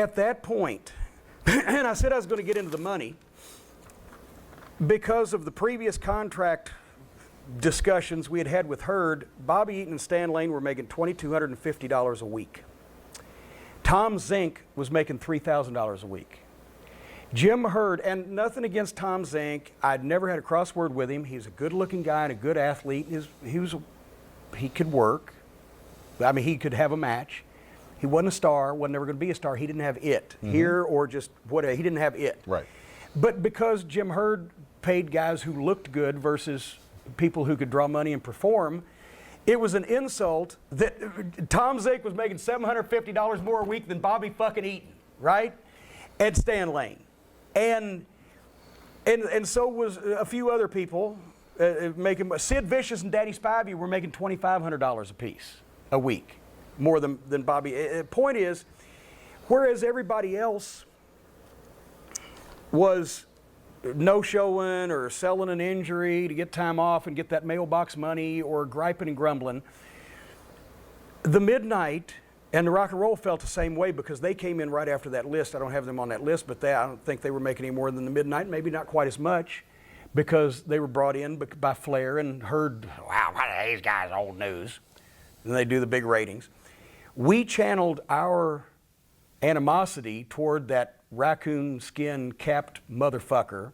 At that point, and I said I was going to get into the money, because of the previous contract discussions we had had with Herd, Bobby Eaton and Stan Lane were making $2,250 a week. Tom Zink was making $3,000 a week. Jim Herd, and nothing against Tom Zink, I'd never had a crossword with him. He was a good-looking guy and a good athlete. He could work. I mean, he could have a match. He wasn't a star, wasn't never going to be a star. He didn't have it here or just whatever. He didn't have it. Right. But because Jim Herd paid guys who looked good versus people who could draw money and perform, it was an insult that Tom Zink was making $750 more a week than Bobby fucking Eaton, right? And Stan Lane. And so was a few other people making. Sid Vicious and Danny Spivey were making $2,500 a piece a week, more than Bobby. Point is, whereas everybody else was no-showing or selling an injury to get time off and get that mailbox money or griping and grumbling, the Midnight and the Rock and Roll felt the same way because they came in right after that list. I don't have them on that list, but I don't think they were making any more than the Midnight, maybe not quite as much, because they were brought in by Flair and Heard, wow, these guys are old news. And they do the big ratings. We channeled our animosity toward that raccoon skin capped motherfucker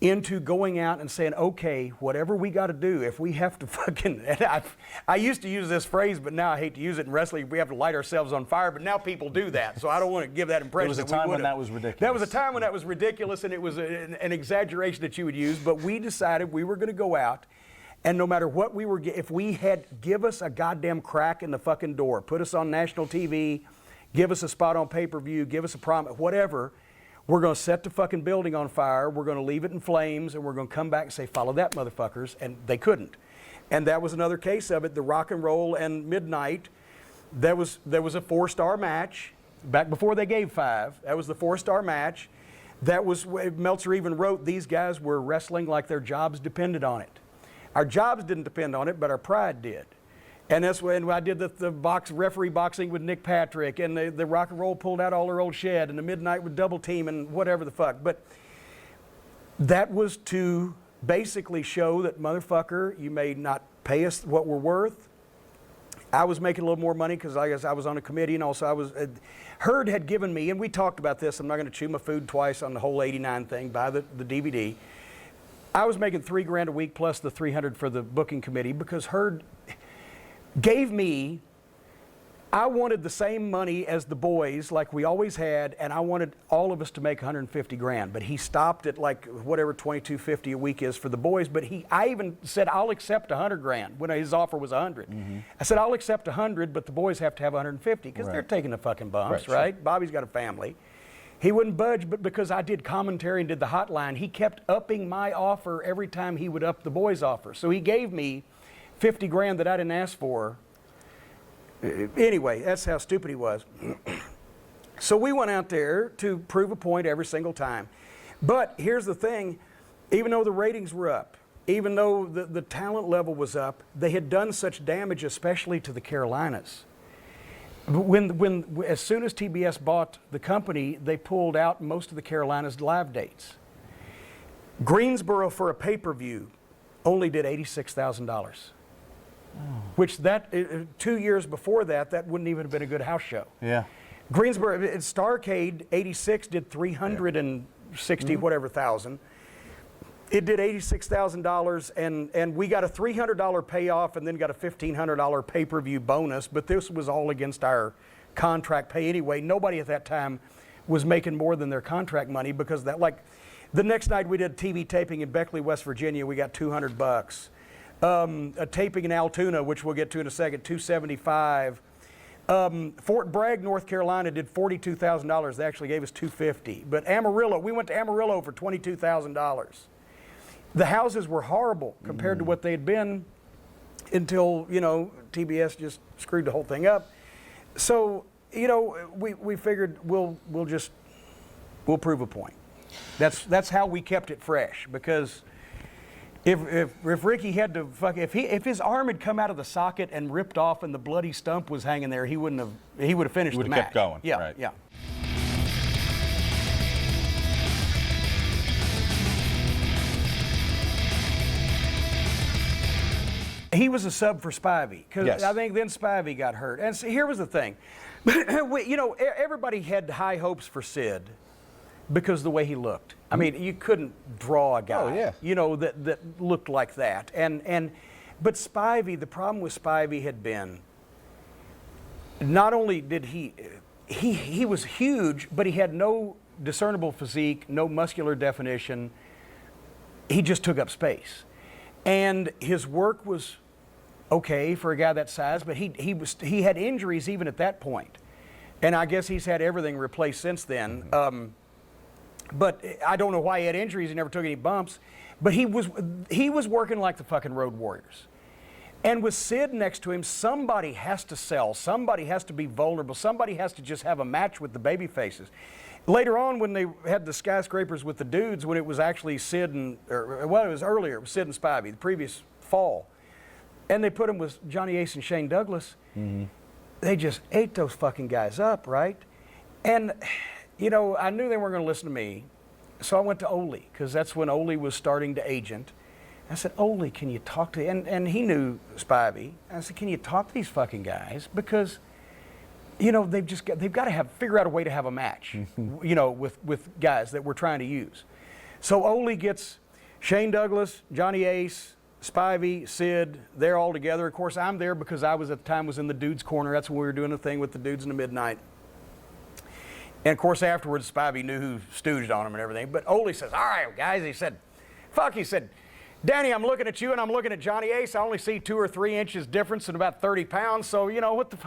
into going out and saying, okay, whatever we got to do, if we have to fucking, and I used to use this phrase, but now I hate to use it in wrestling, we have to light ourselves on fire, but now people do that, so I don't want to give that impression. There was a time when that was ridiculous. That was a time when that was ridiculous, and it was an exaggeration that you would use, but we decided we were going to go out, and no matter what we were, if we had, give us a goddamn crack in the fucking door, put us on national TV, give us a spot on pay-per-view, give us a promise, whatever, we're going to set the fucking building on fire, we're going to leave it in flames, and we're going to come back and say, follow that, motherfuckers, and they couldn't. And that was another case of it. The Rock and Roll and Midnight, there was a 4-star match, back before they gave 5, that was the 4-star match. That was, Meltzer even wrote, these guys were wrestling like their jobs depended on it. Our jobs didn't depend on it, but our pride did. And that's when I did the referee boxing with Nick Patrick, and the Rock and Roll pulled out all their old shed, and the Midnight with Double Team and whatever the fuck. But that was to basically show that, motherfucker, you may not pay us what we're worth. I was making a little more money because I guess I was on a committee, and also I was, Herd had given me, and we talked about this, I'm not going to chew my food twice on the whole 89 thing, buy the DVD. I was making $3,000 a week plus the $300 for the booking committee because Herd gave me, I wanted the same money as the boys like we always had, and I wanted all of us to make $150,000, but he stopped at like whatever $2,250 a week is for the boys, but I even said I'll accept $100,000 when his offer was $100. I said I'll accept $100, but the boys have to have $150 because they're taking the fucking bumps, right? Sure. Bobby's got a family. He wouldn't budge, but because I did commentary and did the hotline, he kept upping my offer every time he would up the boys' offer. So he gave me $50,000 that I didn't ask for. Anyway, that's how stupid he was. So we went out there to prove a point every single time. But here's the thing, even though the ratings were up, even though the talent level was up, they had done such damage, especially to the Carolinas. As soon as TBS bought the company, they pulled out most of the Carolinas' live dates. Greensboro for a pay-per-view only did $86,000. Which 2 years before that wouldn't even have been a good house show. Yeah. Greensboro, Starrcade, 86 did 360 whatever thousand. It did $86,000, and we got a $300 payoff and then got a $1,500 pay-per-view bonus, but this was all against our contract pay anyway. Nobody at that time was making more than their contract money because that, like, the next night we did TV taping in Beckley, West Virginia, we got $200. A taping in Altoona, which we'll get to in a second, $275. Fort Bragg, North Carolina did $42,000. They actually gave us $250. But Amarillo, we went to Amarillo for $22,000. The houses were horrible compared to what they had been until, TBS just screwed the whole thing up. So, we figured we'll prove a point. That's how we kept it fresh, because if Ricky had to if his arm had come out of the socket and ripped off and the bloody stump was hanging there, he would have finished the match. Kept going. Yeah, right. yeah. He was a sub for Spivey, because Yes. I think then Spivey got hurt. And so here was the thing. Everybody had high hopes for Sid because of the way he looked. I mean, you couldn't draw a guy, that looked like that. But Spivey, the problem with Spivey had been, not only did he was huge, but he had no discernible physique, no muscular definition. He just took up space. And his work was okay for a guy that size, but he had injuries even at that point. And I guess he's had everything replaced since then. But I don't know why he had injuries. He never took any bumps. But he was working like the fucking Road Warriors. And with Sid next to him, somebody has to sell. Somebody has to be vulnerable. Somebody has to just have a match with the baby faces. Later on, when they had the skyscrapers with the dudes, when it was actually Sid it was earlier. It was Sid and Spivey, the previous fall. And they put him with Johnny Ace and Shane Douglas. Mm-hmm. They just ate those fucking guys up, right? And, I knew they weren't going to listen to me. So I went to Ole, because that's when Ole was starting to agent. I said, Ole, can you talk to, and he knew Spivey. I said, can you talk to these fucking guys? Because, they've got to figure out a way to have a match, with guys that we're trying to use. So Ole gets Shane Douglas, Johnny Ace, Spivey, Sid, they're all together. Of course, I'm there because I was at the time in the dudes' corner. That's when we were doing the thing with the dudes in the midnight. And of course, afterwards, Spivey knew who stooged on him and everything. But Ole says, all right, guys, he said, Danny, I'm looking at you and I'm looking at Johnny Ace. I only see 2 or 3 inches difference in about 30 pounds. So, what the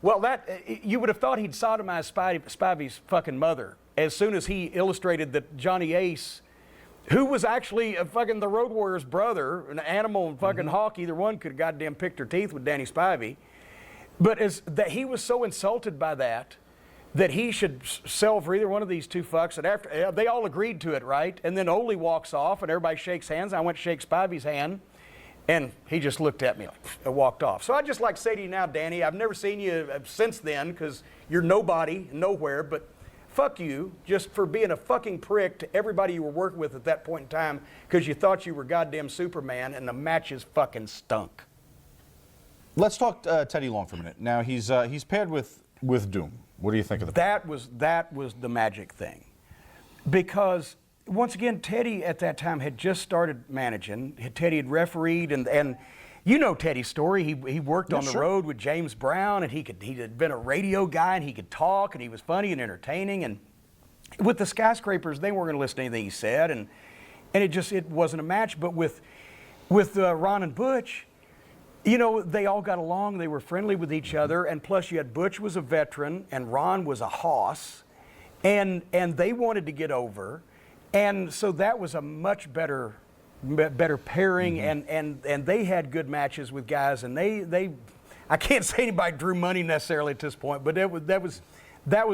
Well, you would have thought he'd sodomized Spivey's fucking mother as soon as he illustrated that Johnny Ace, who was actually the Road Warrior's brother, an Animal and fucking Hawk, either one could have goddamn picked her teeth with Danny Spivey. But that he was so insulted by that he should sell for either one of these two fucks. And after they all agreed to it, right? And then Ole walks off and everybody shakes hands. I went to shake Spivey's hand. And he just looked at me and walked off. So I'd just like to say to you now, Danny, I've never seen you since then because you're nobody, nowhere, but fuck you just for being a fucking prick to everybody you were working with at that point in time because you thought you were goddamn Superman and the matches fucking stunk. Let's talk Teddy Long for a minute. Now, he's paired with Doom. What do you think of that? That was the magic thing. Because once again, Teddy at that time had just started managing. Teddy had refereed, and Teddy's story. He worked on the road with James Brown, and he had been a radio guy, and he could talk, and he was funny and entertaining. And with the skyscrapers, they weren't going to listen to anything he said, and it wasn't a match. But with Ron and Butch, they all got along. They were friendly with each other, and plus you had Butch was a veteran, and Ron was a hoss, and they wanted to get over. And so that was a much better pairing, and they had good matches with guys, and they I can't say anybody drew money necessarily at this point, but that was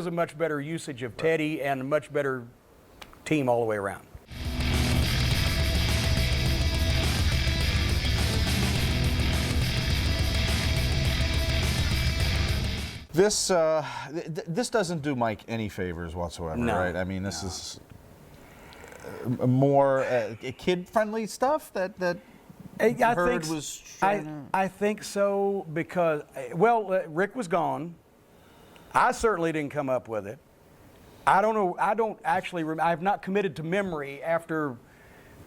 a much better usage of Teddy and a much better team all the way around. This doesn't do Mike any favors whatsoever, right? I mean, this is more kid-friendly stuff that I think so because, Rick was gone. I certainly didn't come up with it. I don't know. I don't actually. I've not committed to memory after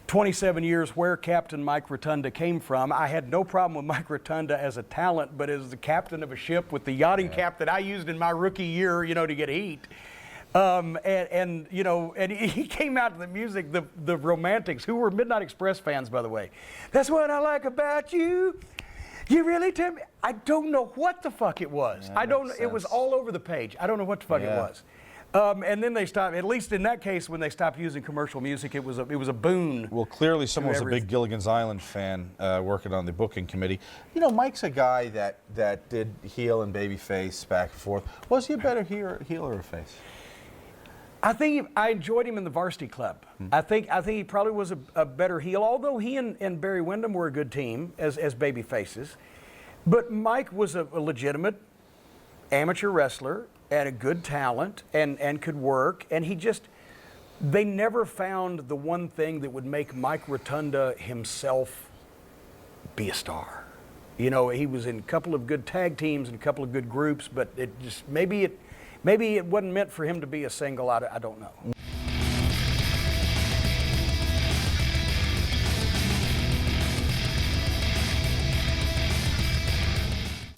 27 years where Captain Mike Rotunda came from. I had no problem with Mike Rotunda as a talent, but as the captain of a ship with the yachting cap that I used in my rookie year, to get heat. And he came out to the music, the Romantics, who were Midnight Express fans, by the way. That's what I like about you. You really tell me. I don't know what the fuck it was. Yeah, I don't know. It was all over the page. I don't know what the fuck it was. And then they stopped. At least in that case, when they stopped using commercial music, it was a boon. Well, clearly, someone was a big Gilligan's Island fan working on the booking committee. Mike's a guy that did heel and baby face back and forth. Was he a better heel or a face? I think I enjoyed him in the Varsity Club. I think he probably was a better heel, although he and Barry Windham were a good team as baby faces. But Mike was a legitimate amateur wrestler and a good talent and could work. And they never found the one thing that would make Mike Rotunda himself be a star. You know, he was in a couple of good tag teams and a couple of good groups, but it just maybe it wasn't meant for him to be a single. I don't know.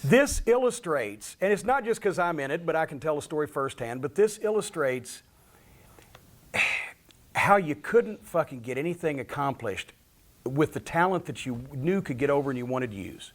This illustrates, and it's not just because I'm in it, but I can tell the story firsthand, but this illustrates how you couldn't fucking get anything accomplished with the talent that you knew could get over and you wanted to use.